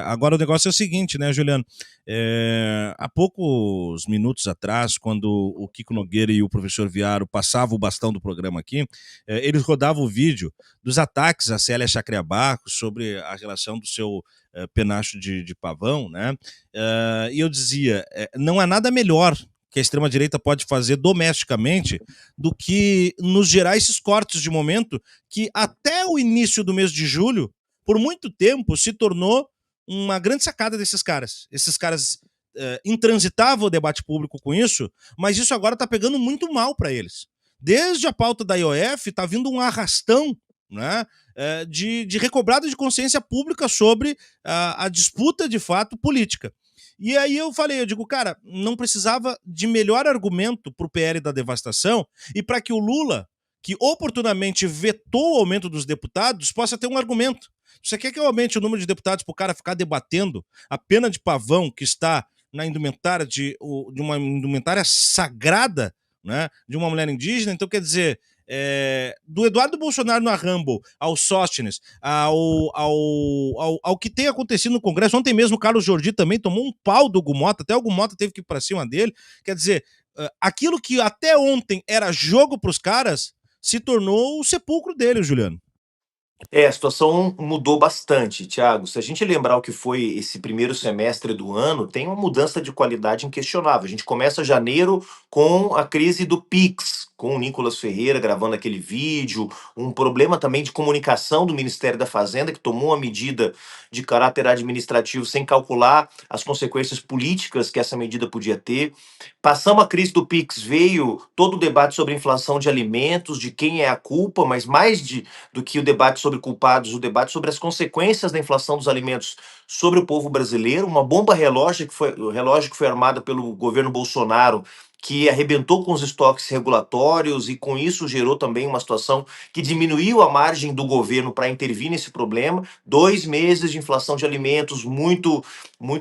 Agora o negócio é o seguinte, né, Juliano? Há poucos minutos atrás, quando o Kiko Nogueira e o professor Viaro passavam o bastão do programa aqui, eles rodavam o vídeo dos ataques a Célia Chacriabarco sobre a relação do seu penacho de pavão, né? E eu dizia, não há nada melhor que a extrema-direita pode fazer domesticamente do que nos gerar esses cortes de momento que até o início do mês de julho, por muito tempo, se tornou uma grande sacada desses caras. Esses caras intransitavam o debate público com isso, mas isso agora está pegando muito mal para eles. Desde a pauta da IOF, está vindo um arrastão, né, de recobrada de consciência pública sobre a disputa de fato política. E aí eu digo, cara, não precisava de melhor argumento para o PL da devastação e para que o Lula, que oportunamente vetou o aumento dos deputados, possa ter um argumento. Você quer que eu aumente o número de deputados para o cara ficar debatendo a pena de pavão que está na indumentária de uma indumentária sagrada, né, de uma mulher indígena? Então, quer dizer, do Eduardo Bolsonaro na Rumble, ao Sóstenes, ao que tem acontecido no Congresso. Ontem mesmo o Carlos Jordi também tomou um pau do Gumota, até o Gumota teve que ir para cima dele. Quer dizer, aquilo que até ontem era jogo para os caras se tornou o sepulcro dele, Juliano. A situação mudou bastante, Thiago. Se a gente lembrar o que foi esse primeiro semestre do ano, tem uma mudança de qualidade inquestionável. A gente começa janeiro com a crise do Pix, com o Nicolas Ferreira gravando aquele vídeo, um problema também de comunicação do Ministério da Fazenda, que tomou uma medida de caráter administrativo sem calcular as consequências políticas que essa medida podia ter. Passamos a crise do Pix, veio todo o debate sobre inflação de alimentos, de quem é a culpa, mas do que o debate sobre culpados, o debate sobre as consequências da inflação dos alimentos sobre o povo brasileiro, uma bomba relógio que foi armada pelo governo Bolsonaro, que arrebentou com os estoques regulatórios e com isso gerou também uma situação que diminuiu a margem do governo para intervir nesse problema. 2 meses de inflação de alimentos muito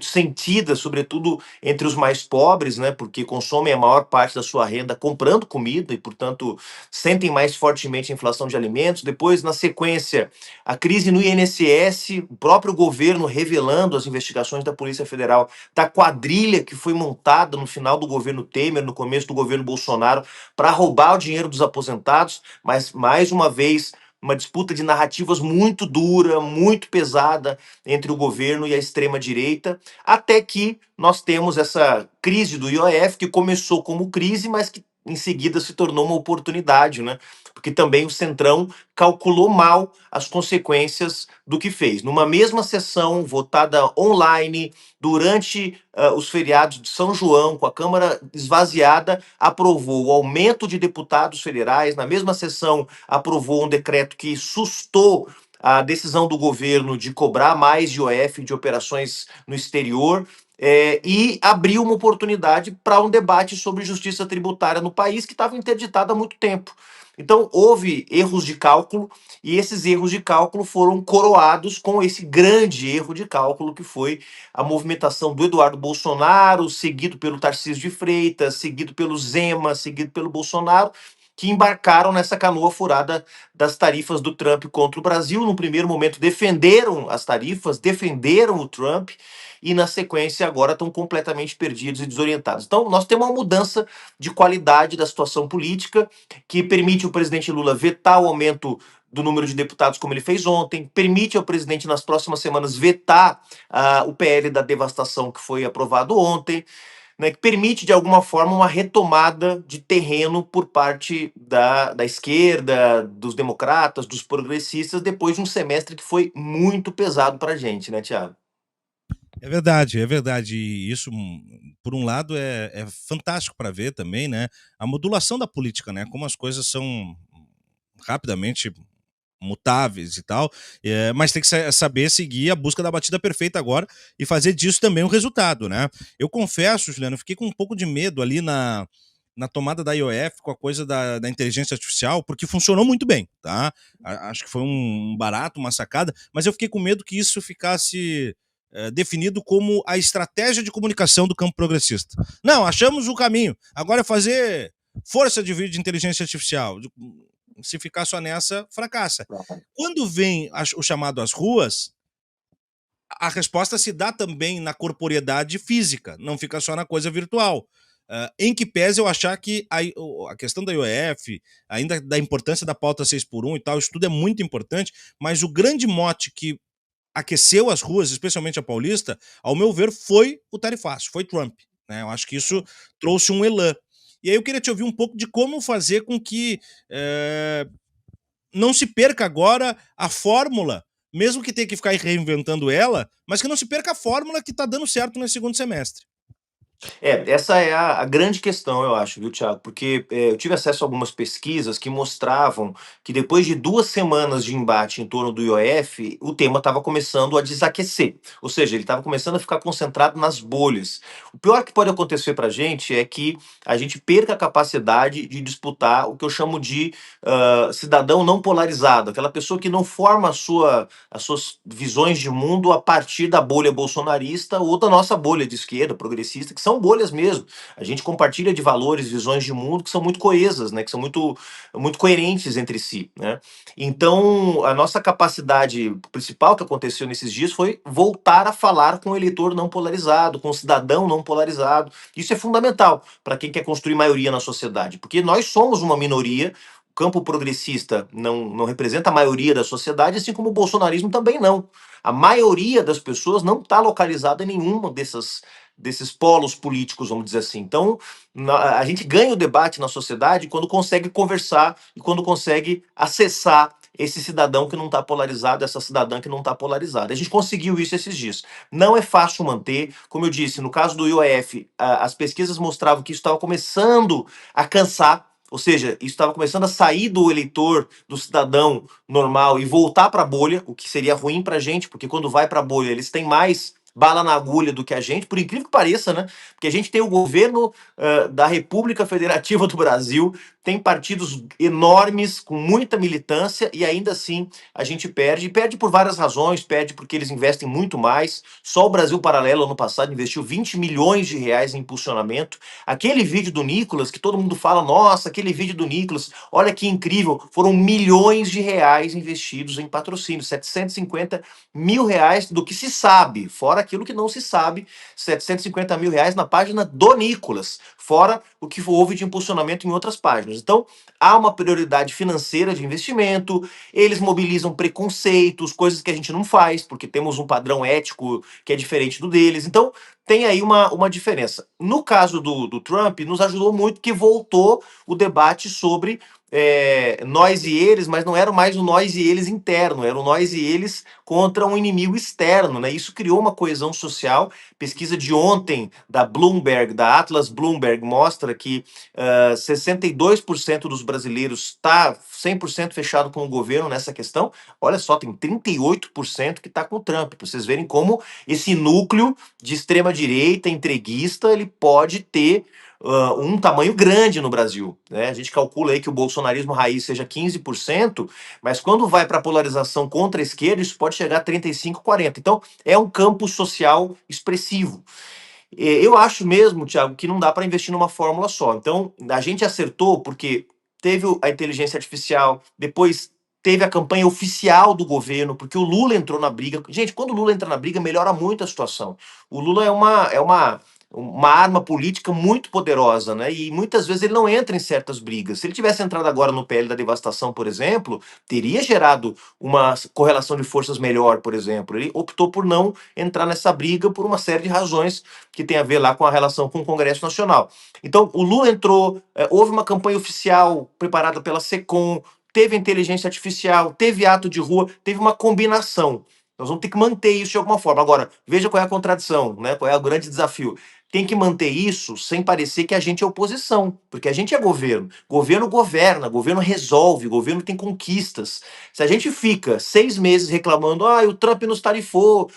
sentida, sobretudo entre os mais pobres, né, porque consomem a maior parte da sua renda comprando comida e, portanto, sentem mais fortemente a inflação de alimentos. Depois, na sequência, a crise no INSS, o próprio governo revelando as investigações da Polícia Federal da quadrilha que foi montada no final do governo Temer, no começo do governo Bolsonaro, para roubar o dinheiro dos aposentados, mas, mais uma vez, uma disputa de narrativas muito dura, muito pesada entre o governo e a extrema-direita, até que nós temos essa crise do IOF, que começou como crise, mas que em seguida se tornou uma oportunidade, né? Porque também o Centrão calculou mal as consequências do que fez. Numa mesma sessão votada online, durante os feriados de São João, com a Câmara esvaziada, aprovou o aumento de deputados federais. Na mesma sessão, aprovou um decreto que sustou a decisão do governo de cobrar mais IOF de operações no exterior. E abriu uma oportunidade para um debate sobre justiça tributária no país que estava interditado há muito tempo. Então, houve erros de cálculo e esses erros de cálculo foram coroados com esse grande erro de cálculo que foi a movimentação do Eduardo Bolsonaro, seguido pelo Tarcísio de Freitas, seguido pelo Zema, seguido pelo Bolsonaro, que embarcaram nessa canoa furada das tarifas do Trump contra o Brasil. No primeiro momento defenderam as tarifas, defenderam o Trump, e na sequência agora estão completamente perdidos e desorientados. Então nós temos uma mudança de qualidade da situação política que permite o presidente Lula vetar o aumento do número de deputados como ele fez ontem, permite ao presidente nas próximas semanas vetar o PL da devastação que foi aprovado ontem, né, que permite, de alguma forma, uma retomada de terreno por parte da esquerda, dos democratas, dos progressistas, depois de um semestre que foi muito pesado para a gente, né, Thiago? É verdade, é verdade. E isso, por um lado, é fantástico para ver também, né? A modulação da política, né? Como as coisas são rapidamente mutáveis e tal, mas tem que saber seguir a busca da batida perfeita agora e fazer disso também um resultado, né? Eu confesso, Juliano, eu fiquei com um pouco de medo ali na tomada da IOF com a coisa da inteligência artificial, porque funcionou muito bem, tá? Acho que foi um barato, uma sacada, mas eu fiquei com medo que isso ficasse definido como a estratégia de comunicação do campo progressista. Não, achamos o caminho, agora é fazer força de vídeo de inteligência artificial. Se ficar só nessa, fracassa. Quando vem o chamado às ruas, a resposta se dá também na corporeidade física, não fica só na coisa virtual. Em que pese eu achar que a questão da IOF, ainda da importância da pauta 6 por 1 e tal, isso tudo é muito importante, mas o grande mote que aqueceu as ruas, especialmente a Paulista, ao meu ver, foi o tarifaço, foi Trump. Né? Eu acho que isso trouxe um elan. E aí eu queria te ouvir um pouco de como fazer com que não se perca agora a fórmula, mesmo que tenha que ficar reinventando ela, mas que não se perca a fórmula que está dando certo nesse segundo semestre. Essa é a grande questão, eu acho, viu, Thiago? Porque eu tive acesso a algumas pesquisas que mostravam que depois de 2 semanas de embate em torno do IOF, o tema estava começando a desaquecer. Ou seja, ele estava começando a ficar concentrado nas bolhas. O pior que pode acontecer para a gente é que a gente perca a capacidade de disputar o que eu chamo de cidadão não polarizado, aquela pessoa que não forma as suas visões de mundo a partir da bolha bolsonarista ou da nossa bolha de esquerda, progressista, que são bolhas mesmo. A gente compartilha de valores, visões de mundo que são muito coesas, né? Que são muito coerentes entre si, né? Então, a nossa capacidade principal que aconteceu nesses dias foi voltar a falar com o eleitor não polarizado, com o cidadão não polarizado. Isso é fundamental para quem quer construir maioria na sociedade, porque nós somos uma minoria. O campo progressista não representa a maioria da sociedade, assim como o bolsonarismo também não. A maioria das pessoas não está localizada em nenhuma desses polos políticos, vamos dizer assim. Então, a gente ganha o debate na sociedade quando consegue conversar e quando consegue acessar esse cidadão que não está polarizado, essa cidadã que não está polarizada. A gente conseguiu isso esses dias. Não é fácil manter, como eu disse, no caso do IOF, as pesquisas mostravam que isso estava começando a cansar. Ou seja, isso estava começando a sair do eleitor, do cidadão normal e voltar para a bolha, o que seria ruim para a gente, porque quando vai para a bolha eles têm mais bala na agulha do que a gente, por incrível que pareça, né? Porque a gente tem o governo da República Federativa do Brasil, tem partidos enormes, com muita militância, e ainda assim a gente perde. E perde por várias razões, perde porque eles investem muito mais. Só o Brasil Paralelo, ano passado, investiu 20 milhões de reais em impulsionamento. Aquele vídeo do Nicolas, que todo mundo fala, nossa, aquele vídeo do Nicolas, olha que incrível, foram milhões de reais investidos em patrocínio, 750 mil reais do que se sabe, fora aquilo que não se sabe, 750 mil reais na página do Nicolas, fora o que houve de impulsionamento em outras páginas. Então, há uma prioridade financeira de investimento, eles mobilizam preconceitos, coisas que a gente não faz, porque temos um padrão ético que é diferente do deles. Então, tem aí uma diferença. No caso do Trump, nos ajudou muito que voltou o debate sobre nós e eles, mas não era mais o nós e eles interno, era o nós e eles contra um inimigo externo, né? Isso criou uma coesão social. Pesquisa de ontem da Bloomberg, da Atlas Bloomberg, mostra que 62% dos brasileiros está 100% fechado com o governo nessa questão. Olha só, tem 38% que está com o Trump, para vocês verem como esse núcleo de extrema direita, entreguista, ele pode ter um tamanho grande no Brasil, né? A gente calcula aí que o bolsonarismo raiz seja 15%, mas quando vai para a polarização contra a esquerda, isso pode chegar a 35, 40. Então, é um campo social expressivo. Eu acho mesmo, Thiago, que não dá para investir numa fórmula só. Então, a gente acertou porque teve a inteligência artificial, depois teve a campanha oficial do governo, porque o Lula entrou na briga. Gente, quando o Lula entra na briga, melhora muito a situação. O Lula é uma arma política muito poderosa, né? E muitas vezes ele não entra em certas brigas. Se ele tivesse entrado agora no PL da devastação, por exemplo, teria gerado uma correlação de forças melhor, por exemplo. Ele optou por não entrar nessa briga por uma série de razões que tem a ver lá com a relação com o Congresso Nacional. Então, o Lula entrou, houve uma campanha oficial preparada pela SECOM, teve inteligência artificial, teve ato de rua, teve uma combinação. Nós vamos ter que manter isso de alguma forma. Agora, veja qual é a contradição, né? Qual é o grande desafio. Tem que manter isso sem parecer que a gente é oposição, porque a gente é governo. Governo governa, governo resolve, governo tem conquistas. Se a gente fica 6 meses reclamando, o Trump nos tarifou,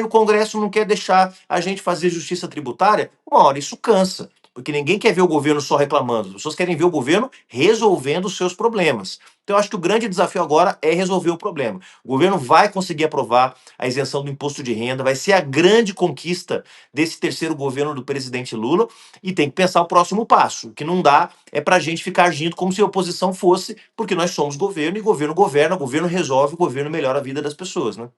o Congresso não quer deixar a gente fazer justiça tributária, uma hora isso cansa. Porque ninguém quer ver o governo só reclamando, as pessoas querem ver o governo resolvendo os seus problemas. Então, eu acho que o grande desafio agora é resolver o problema. O governo vai conseguir aprovar a isenção do imposto de renda, vai ser a grande conquista desse terceiro governo do presidente Lula, e tem que pensar o próximo passo. O que não dá é para a gente ficar agindo como se a oposição fosse, porque nós somos governo, e governo governa, governo resolve, governo melhora a vida das pessoas, né?